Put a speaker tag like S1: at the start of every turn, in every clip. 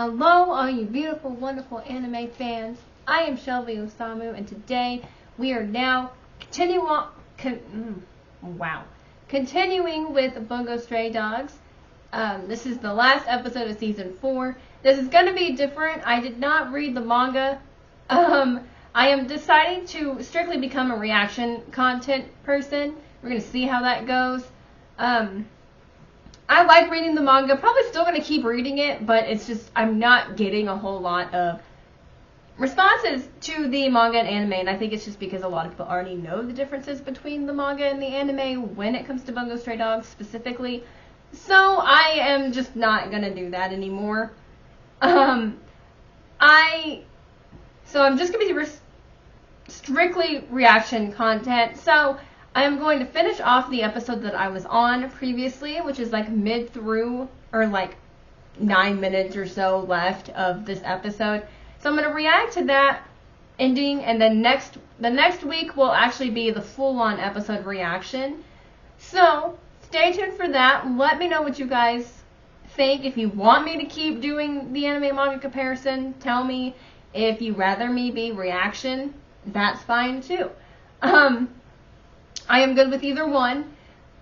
S1: Hello, all you beautiful, wonderful anime fans. I am Shelby Osamu, and today we are now continuing with Bungou Stray Dogs. This is the last episode of season 4. This is going to be different. I did not read the manga. I am deciding to strictly become a reaction content person. We're going to see how that goes. I like reading the manga. Probably still going to keep reading it, but it's just I'm not getting a whole lot of responses to the manga and anime, and I think it's just because a lot of people already know the differences between the manga and the anime when it comes to Bungou Stray Dogs specifically. So I am just not going to do that anymore. So I'm just going to be strictly reaction content. So I am going to finish off the episode that I was on previously, which is like mid through, or like 9 minutes or so left of this episode. So I'm going to react to that ending, and then the next week will actually be the full-on episode reaction. So stay tuned for that. Let me know what you guys think. If you want me to keep doing the anime manga comparison, tell me. If you rather me be reaction, that's fine too. I am good with either one,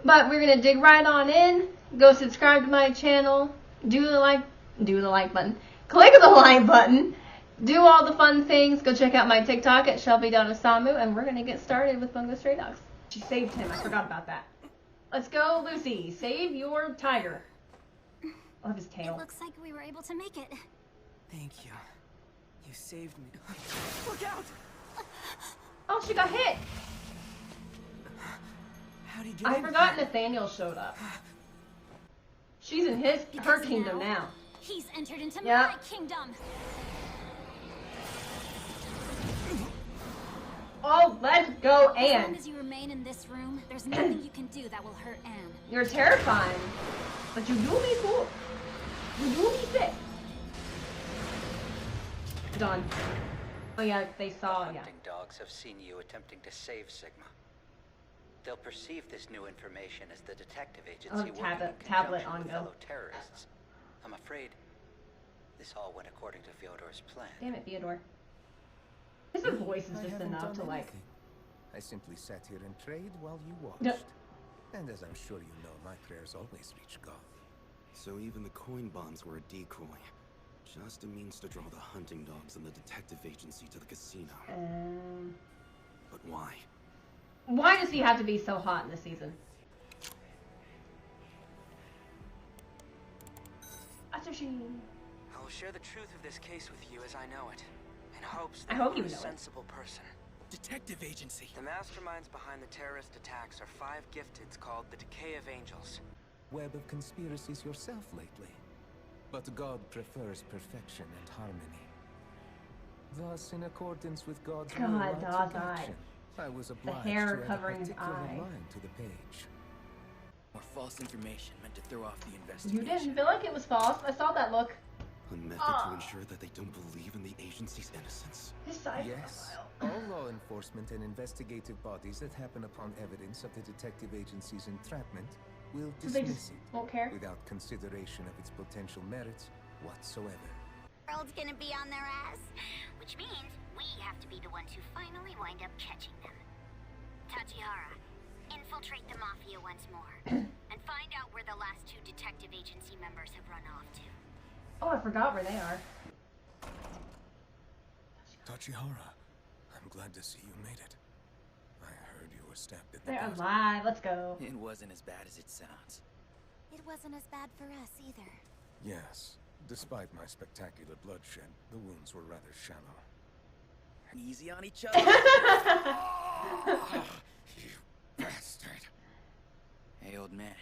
S1: but we're going to dig right on in. Go subscribe to my channel, do the like button, click the like button, do all the fun things. Go check out my TikTok at Shelby.Osamu, and we're going to get started with Bungou Stray Dogs. She saved him. I forgot about that. Let's go, Lucy. Save your tiger. I'll have his tail.
S2: It looks like we were able to make it.
S3: Thank you. You saved me. Look out!
S1: Oh, she got hit.
S3: How'd he get
S1: I
S3: in
S1: forgot
S3: here?
S1: Nathaniel showed up. She's in her kingdom now.
S2: He's entered into
S1: Yep.
S2: my kingdom.
S1: Oh, let's go,
S2: As long
S1: Anne.
S2: as you remain in this room, there's nothing you can do that will hurt Anne.
S1: You're terrifying, but you do me cool. You do me sick. Done. Oh yeah, they saw, yeah.
S4: Hunting dogs have seen you attempting to save Sigma. They'll perceive this new information as the detective agency working in
S1: tablet
S4: conjunction
S1: on
S4: with
S1: go.
S4: fellow terrorists. I'm afraid this all went according to Fyodor's plan.
S1: Damn it, Theodore. His voice is
S5: I
S1: just
S5: haven't
S1: enough
S5: done
S1: to like.
S5: anything. I simply sat here and prayed while you watched.
S1: No.
S5: And as I'm sure you know, my prayers always reach God.
S6: So even the coin bombs were a decoy. Just a means to draw the hunting dogs and the detective agency to the casino. But why?
S1: Why does he have to be so hot in this season? Atsushi.
S3: I will share the truth of this case with you as I know it, in hopes that
S1: I hope
S3: you're
S1: you
S3: a
S1: know it.
S3: sensible person.
S5: Detective agency.
S3: The masterminds behind the terrorist attacks are 5 gifteds called the Decay of Angels.
S5: Web of conspiracies yourself lately. But God prefers perfection and harmony. Thus, in accordance with God's will,
S1: God,
S5: I took
S1: Dazai.
S5: action. I was obliged
S1: hair
S5: to add
S1: covering
S5: a
S1: his
S5: particular
S1: eye.
S5: line to the page.
S7: Or false information meant to throw off the
S1: You
S7: investigation.
S1: didn't feel like it was false. I saw that look.
S6: A method to ensure that they don't believe in the agency's innocence.
S1: His side
S5: Yes.
S1: profile.
S5: All law enforcement and investigative bodies that happen upon evidence of the detective agency's entrapment will
S1: So they
S5: dismiss
S1: just
S5: it
S1: won't care.
S5: without consideration of its potential merits whatsoever.
S2: The world's gonna be on their ass, which means we have to be the ones who finally wind up catching them. Tachihara, infiltrate the Mafia once more, and find out where the last 2 detective agency members have run off to.
S1: Oh, I forgot where they are.
S5: Tachihara, I'm glad to see you made it. I heard you were stabbed in the
S1: They're
S5: gut.
S1: alive. Let's go.
S7: It wasn't as bad as it sounds.
S2: It wasn't as bad for us either.
S5: Yes. Despite my spectacular bloodshed, the wounds were rather shallow.
S7: Easy on each other.
S5: You bastard!
S7: Hey, old man.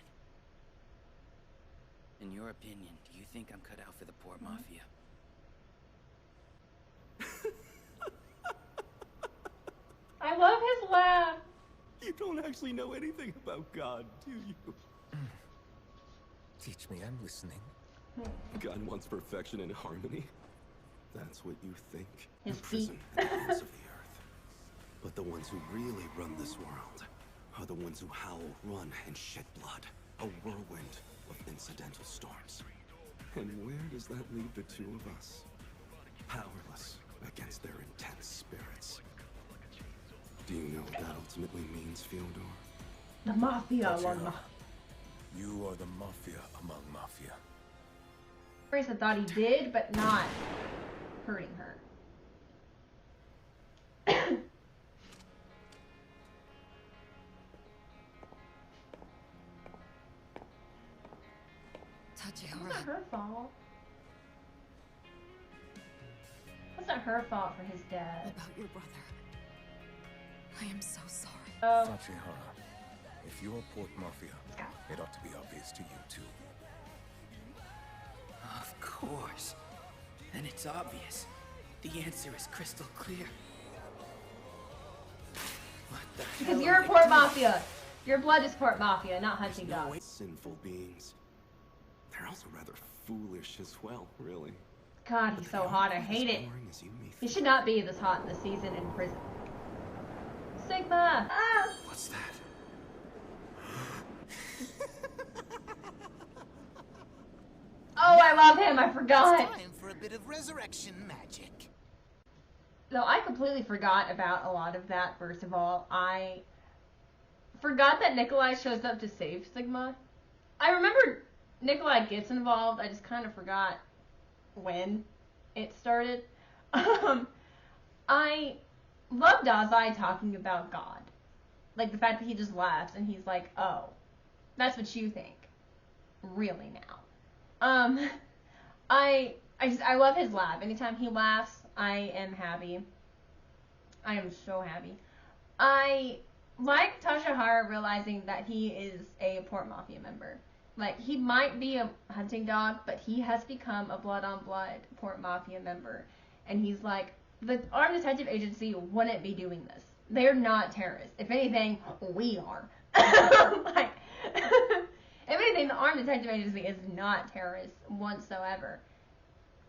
S7: In your opinion, do you think I'm cut out for the Port Mafia?
S1: I love his laugh.
S6: You don't actually know anything about God, do you?
S5: Teach me, I'm listening.
S6: God wants perfection and harmony. That's what you think.
S1: His
S6: The prison and the ends of the earth. But the ones who really run this world are the ones who howl, run, and shed blood. A whirlwind of incidental storms. And where does that leave the two of us? Powerless against their intense spirits. Do you know what that ultimately means, Fyodor?
S1: The Mafia
S5: Tachihara,
S1: one.
S5: you are the Mafia among Mafia.
S1: Teresa thought he did, but not hurting her. It's not her fault. It's not her fault for his death.
S8: About your brother. I am so sorry.
S1: Oh.
S5: Tachihara, if you're Port Mafia, it ought to be obvious to you too.
S7: Of course. And it's obvious. The answer is crystal clear. What the hell
S1: Because
S7: are
S1: you're a
S7: we
S1: Port
S7: doing?
S1: Mafia. Your blood is Port Mafia, not hunting
S6: No way
S1: dogs.
S6: sinful beings. They're also rather foolish as well, really.
S1: God,
S6: But
S1: he's
S6: they
S1: so
S6: aren't
S1: hot. I
S6: quite as
S1: hate it.
S6: boring as you may
S1: He
S6: think.
S1: should not be this hot this season in prison. Sigma! Ah!
S5: What's that?
S1: Oh, I love him. I forgot.
S9: Time for a bit of resurrection magic.
S1: No, I completely forgot about a lot of that, first of all. I forgot that Nikolai shows up to save Sigma. I remember Nikolai gets involved. I just kind of forgot when it started. I love Dazai talking about God. Like, the fact that he just laughs and he's like, oh, that's what you think. Really now. I love his laugh. Anytime he laughs, I am happy. I am so happy. I like Tachihara realizing that he is a Port Mafia member. Like, he might be a hunting dog, but he has become a blood-on-blood Port Mafia member. And he's like, the Armed Detective Agency wouldn't be doing this. They're not terrorists. If anything, we are. Like, if anything, the Armed Detective Agency is not terrorists whatsoever.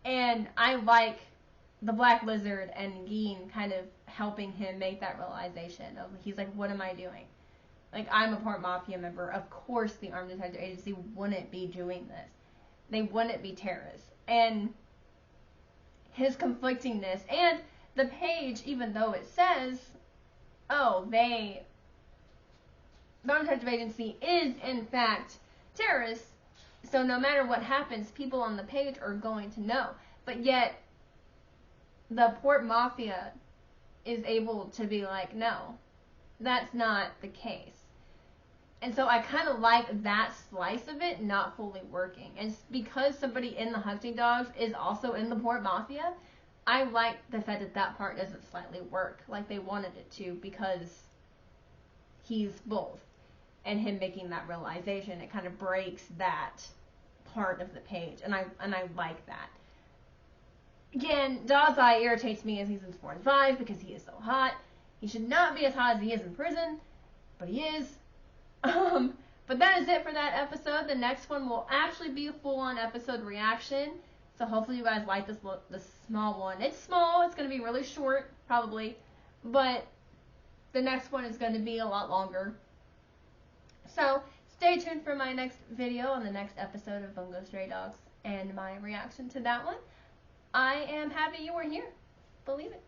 S1: And I like the Black Lizard and Geen kind of helping him make that realization of, he's like, what am I doing? Like, I'm a Port Mafia member. Of course the Armed Detective Agency wouldn't be doing this. They wouldn't be terrorists. And his conflictingness, and the page, even though it says, oh, the Armed Detective Agency is, in fact, terrorists, so no matter what happens, people on the page are going to know. But yet, the Port Mafia is able to be like, no, that's not the case. And so I kind of like that slice of it not fully working. And because somebody in the hunting dogs is also in the Port Mafia, I like the fact that that part doesn't slightly work like they wanted it to, because he's both. And him making that realization, it kind of breaks that part of the page. And I like that. Again, Dazai irritates me in seasons 4 and 5 because he is so hot. He should not be as hot as he is in prison, but he is. But that is it for that episode. The next one will actually be a full-on episode reaction. So hopefully you guys like this small one. It's small. It's going to be really short, probably. But the next one is going to be a lot longer. So stay tuned for my next video on the next episode of Bungou Stray Dogs and my reaction to that one. I am happy you were here. Believe it.